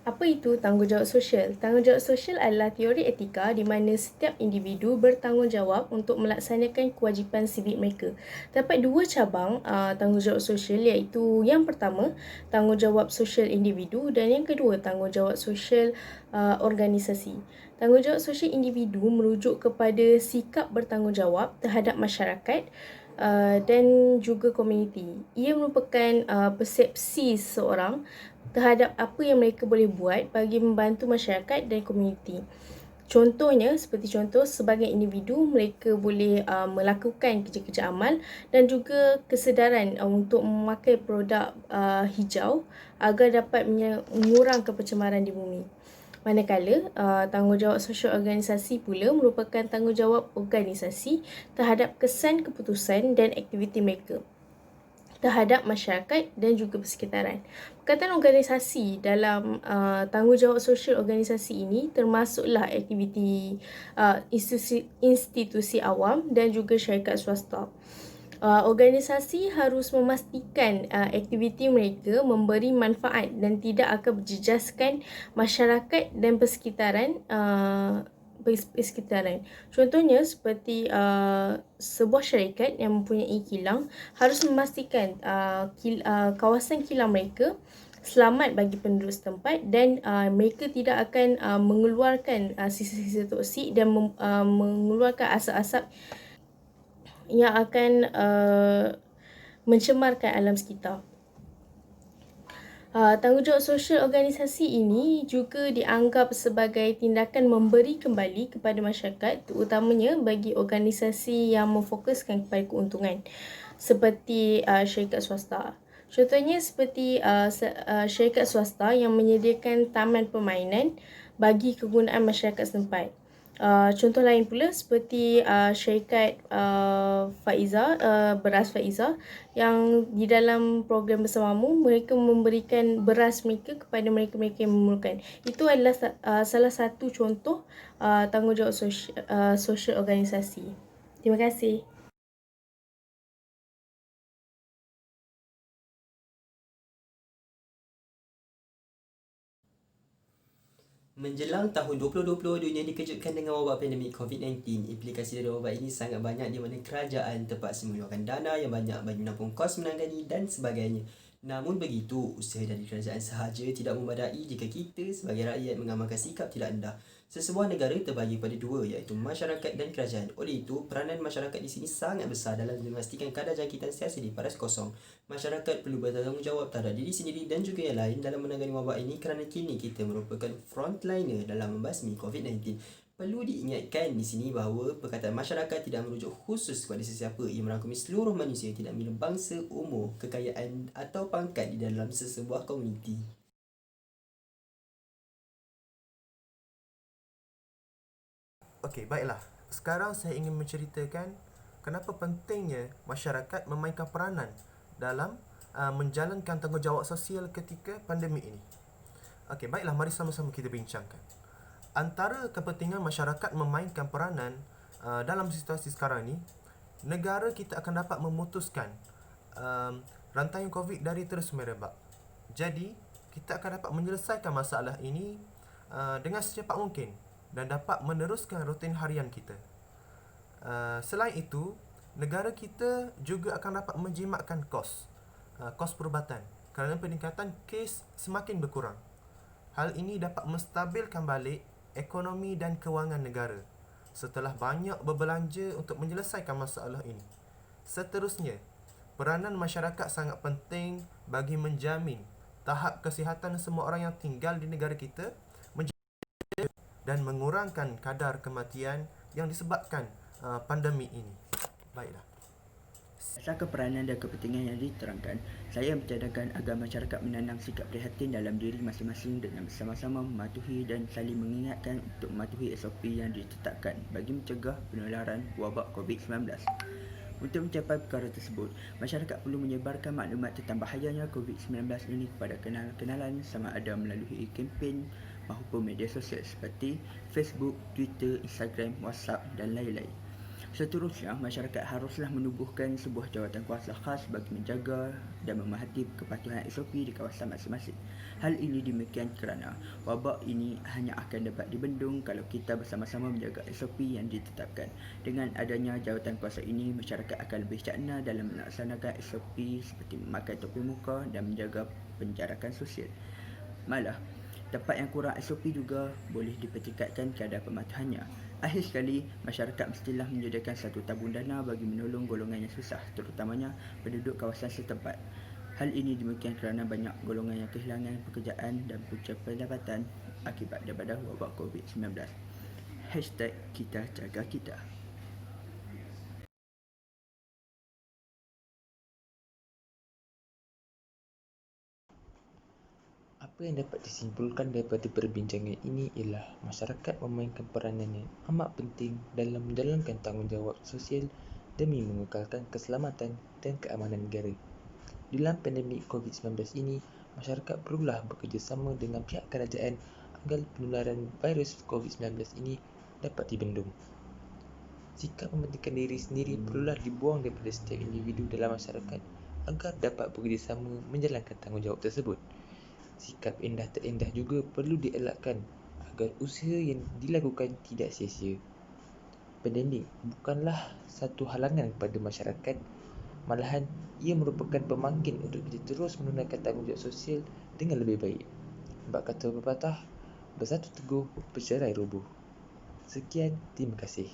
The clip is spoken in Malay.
Apa itu tanggungjawab sosial? Tanggungjawab sosial adalah teori etika di mana setiap individu bertanggungjawab untuk melaksanakan kewajipan sivik mereka. Terdapat dua cabang tanggungjawab sosial, iaitu yang pertama, tanggungjawab sosial individu, dan yang kedua, tanggungjawab sosial organisasi. Tanggungjawab sosial individu merujuk kepada sikap bertanggungjawab terhadap masyarakat dan juga komuniti. Ia merupakan persepsi seseorang terhadap apa yang mereka boleh buat bagi membantu masyarakat dan komuniti. Contohnya, seperti contoh, sebagai individu, mereka boleh melakukan kerja-kerja amal dan juga kesedaran untuk memakai produk hijau agar dapat mengurangkan pencemaran di bumi. Manakala, tanggungjawab sosial organisasi pula merupakan tanggungjawab organisasi terhadap kesan keputusan dan aktiviti mereka terhadap masyarakat dan juga persekitaran. Perkataan organisasi dalam tanggungjawab sosial organisasi ini termasuklah aktiviti institusi awam dan juga syarikat swasta. Organisasi harus memastikan aktiviti mereka memberi manfaat dan tidak akan berjejaskan masyarakat dan persekitaran Contohnya seperti sebuah syarikat yang mempunyai kilang harus memastikan kawasan kilang mereka selamat bagi penduduk setempat dan mereka tidak akan mengeluarkan sisa-sisa toksik dan mengeluarkan asap-asap yang akan mencemarkan alam sekitar. Tanggungjawab sosial organisasi ini juga dianggap sebagai tindakan memberi kembali kepada masyarakat, terutamanya bagi organisasi yang memfokuskan kepada keuntungan seperti syarikat swasta. Contohnya seperti syarikat swasta yang menyediakan taman permainan bagi kegunaan masyarakat setempat. Contoh lain pula seperti syarikat Beras Faiza, yang di dalam program Bersamamu mereka memberikan beras mereka kepada mereka-mereka yang memerlukan. Itu adalah salah satu contoh tanggungjawab sosial organisasi. Terima kasih. Menjelang tahun 2020, dunia dikejutkan dengan wabak pandemik COVID-19. Implikasi dari wabak ini sangat banyak di mana kerajaan terpaksa mengeluarkan dana yang banyak bagi menampung kos menangani dan sebagainya. Namun begitu, usaha dari kerajaan sahaja tidak memadai jika kita sebagai rakyat mengamalkan sikap tidak rendah. Sesebuah negara terbagi pada dua, iaitu masyarakat dan kerajaan. Oleh itu, peranan masyarakat di sini sangat besar dalam memastikan kadar jangkitan siasat di paras kosong. Masyarakat perlu bertanggungjawab terhadap diri sendiri dan juga yang lain dalam menangani wabak ini kerana kini kita merupakan frontliner dalam membasmi COVID-19. Perlu diingatkan di sini bahawa perkataan masyarakat tidak merujuk khusus kepada sesiapa. Ia merangkumi seluruh manusia, tidak memilih bangsa, umur, kekayaan atau pangkat di dalam sesebuah komuniti. Okey, baiklah. Sekarang saya ingin menceritakan kenapa pentingnya masyarakat memainkan peranan dalam menjalankan tanggungjawab sosial ketika pandemik ini. Okey, baiklah, mari sama-sama kita bincangkan. Antara kepentingan masyarakat memainkan peranan dalam situasi sekarang ini, negara kita akan dapat memutuskan rantaian COVID dari terus merebak. Jadi, kita akan dapat menyelesaikan masalah ini dengan secepat mungkin dan dapat meneruskan rutin harian kita. Selain itu, negara kita juga akan dapat menjimatkan kos perubatan kerana peningkatan kes semakin berkurang. Hal ini dapat menstabilkan balik ekonomi dan kewangan negara setelah banyak berbelanja untuk menyelesaikan masalah ini. Seterusnya, peranan masyarakat sangat penting bagi menjamin tahap kesihatan semua orang yang tinggal di negara kita dan mengurangkan kadar kematian yang disebabkan pandemik ini. Baiklah. Berdasarkan peranan dan kepentingan yang diterangkan, saya mencadangkan agar masyarakat menanam sikap prihatin dalam diri masing-masing dengan bersama-sama mematuhi dan saling mengingatkan untuk mematuhi SOP yang ditetapkan bagi mencegah penularan wabak COVID-19. Untuk mencapai perkara tersebut, masyarakat perlu menyebarkan maklumat tentang bahayanya COVID-19 ini kepada kenalan sama ada melalui kempen maupun media sosial seperti Facebook, Twitter, Instagram, WhatsApp dan lain-lain. Seterusnya, masyarakat haruslah menubuhkan sebuah jawatan kuasa khas bagi menjaga dan memerhati kepatuhan SOP di kawasan masing-masing. Hal ini demikian kerana wabak ini hanya akan dapat dibendung kalau kita bersama-sama menjaga SOP yang ditetapkan. Dengan adanya jawatan kuasa ini, masyarakat akan lebih cakna dalam melaksanakan SOP seperti memakai topi muka dan menjaga penjarakan sosial. Malah, tempat yang kurang SOP juga boleh dipertingkatkan kadar pematuhannya. Akhir sekali, masyarakat mestilah menyediakan satu tabung dana bagi menolong golongan yang susah, terutamanya penduduk kawasan setempat. Hal ini demikian kerana banyak golongan yang kehilangan pekerjaan dan punca pendapatan akibat daripada wabak COVID-19. #KitaJagaKita. Apa yang dapat disimpulkan daripada perbincangan ini ialah masyarakat memainkan peranan yang amat penting dalam menjalankan tanggungjawab sosial demi mengekalkan keselamatan dan keamanan negara. Dalam pandemik COVID-19 ini, masyarakat perlulah bekerjasama dengan pihak kerajaan agar penularan virus COVID-19 ini dapat dibendung. Sikap mementingkan diri sendiri perlulah dibuang daripada setiap individu dalam masyarakat agar dapat bekerjasama menjalankan tanggungjawab tersebut. Sikap endah tak endah juga perlu dielakkan agar usaha yang dilakukan tidak sia-sia. Pandemik bukanlah satu halangan kepada masyarakat, malahan ia merupakan pemanggil untuk kita terus menunaikan tanggungjawab sosial dengan lebih baik. Bab kata pepatah, bersatu teguh, bercerai roboh. Sekian, terima kasih.